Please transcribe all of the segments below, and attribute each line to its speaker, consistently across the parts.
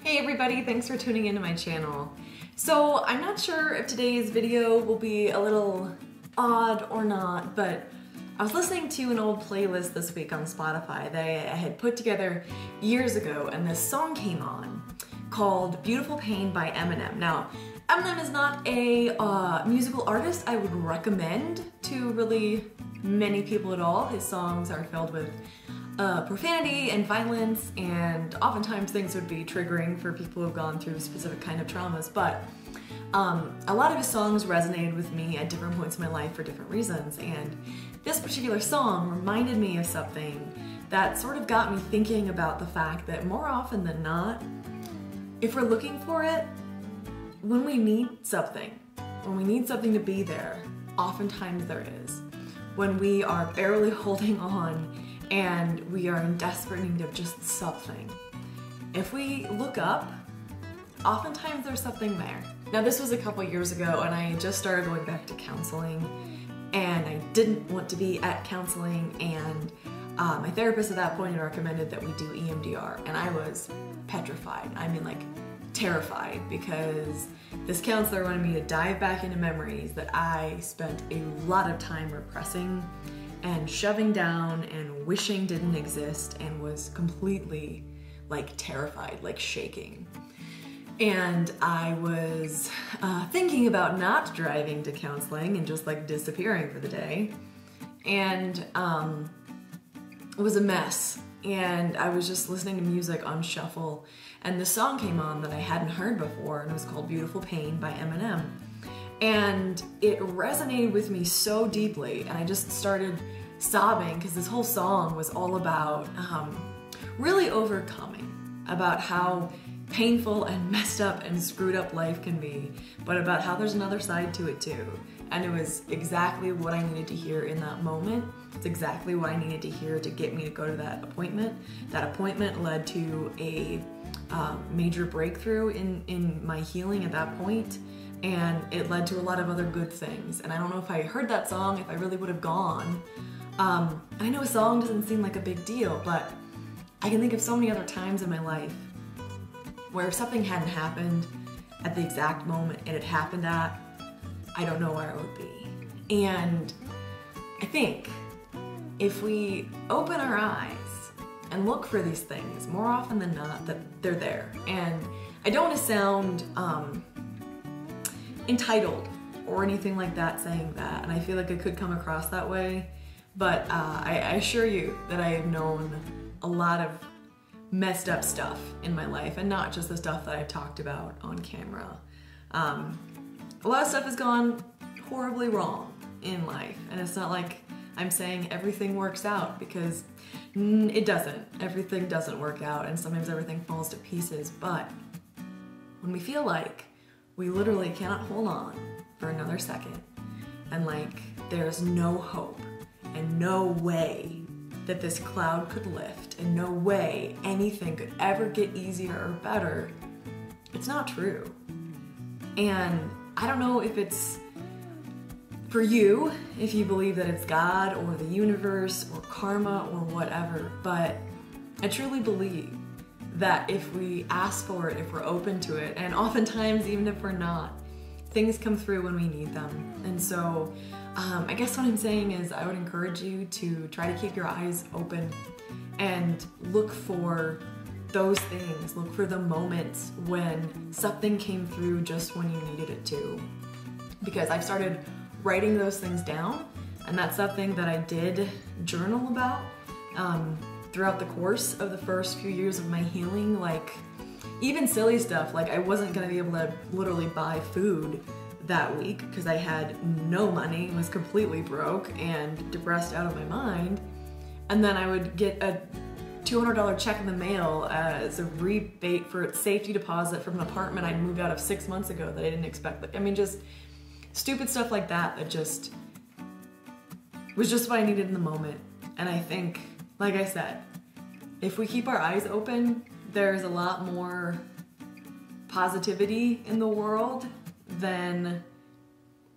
Speaker 1: Hey everybody, thanks for tuning into my channel. So I'm not sure if today's video will be a little odd or not, but I was listening to an old playlist this week on Spotify that I had put together years ago, and this song came on called Beautiful Pain by Eminem. Now, Eminem is not a musical artist I would recommend to really many people at all. His songs are filled with profanity and violence, and oftentimes things would be triggering for people who've gone through specific kind of traumas, but a lot of his songs resonated with me at different points in my life for different reasons, and this particular song reminded me of something that sort of got me thinking about the fact that more often than not, if we're looking for it, when we need something to be there, oftentimes there is. When we are barely holding on and we are in desperate need of just something, if we look up, oftentimes there's something there. Now, this was a couple years ago, and I just started going back to counseling, and I didn't want to be at counseling, and my therapist at that point had recommended that we do EMDR, and I was petrified. I mean, like, terrified, because this counselor wanted me to dive back into memories that I spent a lot of time repressing and shoving down and wishing didn't exist, and was completely like terrified, like shaking. And I was thinking about not driving to counseling and just like disappearing for the day. And it was a mess. And I was just listening to music on shuffle, and this song came on that I hadn't heard before, and it was called Beautiful Pain by Eminem. And it resonated with me so deeply, and I just started sobbing, because this whole song was all about really overcoming, about how painful and messed up and screwed up life can be, but about how there's another side to it too. And it was exactly what I needed to hear in that moment. It's exactly what I needed to hear to get me to go to that appointment. That appointment led to a major breakthrough in my healing at that point, and it led to a lot of other good things. And I don't know if I heard that song, if I really would have gone. I know a song doesn't seem like a big deal, but I can think of so many other times in my life where if something hadn't happened at the exact moment it had happened at, I don't know where I would be. And I think if we open our eyes and look for these things, more often than not, that they're there. And I don't want to sound entitled or anything like that saying that, and I feel like it could come across that way, but I assure you that I have known a lot of messed up stuff in my life, and not just the stuff that I've talked about on camera. A lot of stuff has gone horribly wrong in life, and it's not like I'm saying everything works out, because it doesn't. Everything doesn't work out, and sometimes everything falls to pieces, but when we feel like we literally cannot hold on for another second, and like there's no hope and no way that this cloud could lift, and no way anything could ever get easier or better, it's not true. And I don't know if it's for you, if you believe that it's God or the universe or karma or whatever, but I truly believe that if we ask for it, if we're open to it, and oftentimes even if we're not, things come through when we need them. And so I guess what I'm saying is I would encourage you to try to keep your eyes open and look for those things. Look for the moments when something came through just when you needed it to. Because I've started writing those things down, and that's something that I did journal about throughout the course of the first few years of my healing. Like, even silly stuff, like I wasn't gonna be able to literally buy food that week because I had no money, was completely broke and depressed out of my mind, and then I would get a $200 check in the mail as a rebate for a safety deposit from an apartment I moved out of 6 months ago that I didn't expect. I mean, just stupid stuff like that that just was just what I needed in the moment. And I think, like I said, if we keep our eyes open, there's a lot more positivity in the world than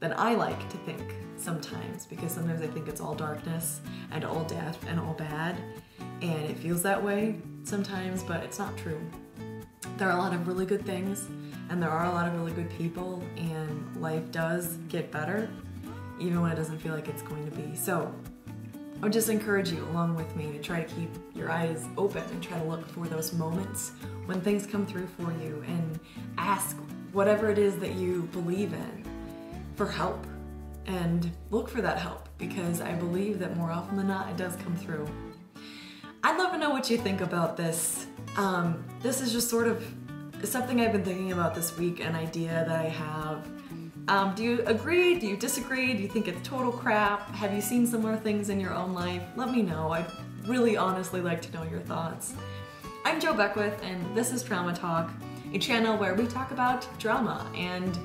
Speaker 1: I like to think sometimes, because sometimes I think it's all darkness and all death and all bad, and it feels that way sometimes, but it's not true. there are a lot of really good things and there are a lot of really good people, and life does get better even when it doesn't feel like it's going to be. So I would just encourage you along with me to try to keep your eyes open and try to look for those moments when things come through for you, and ask whatever it is that you believe in for help, and look for that help, because I believe that more often than not it does come through. I'd love to know what you think about this. This is just sort of something I've been thinking about this week, an idea that I have. Do you agree? Do you disagree? Do you think it's total crap? Have you seen similar things in your own life? Let me know. I'd really honestly like to know your thoughts. I'm Jo Beckwith, and this is Trauma Talk, a channel where we talk about drama and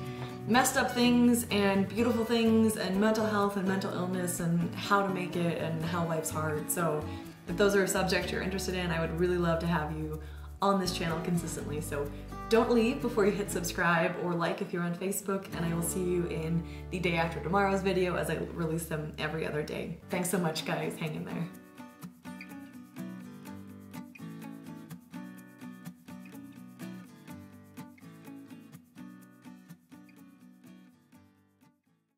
Speaker 1: messed up things and beautiful things and mental health and mental illness and how to make it and how life's hard. So if those are subjects you're interested in, I would really love to have you on this channel consistently. So don't leave before you hit subscribe or like if you're on Facebook, and I will see you in the day after tomorrow's video as I release them every other day. Thanks so much, guys. Hang in there.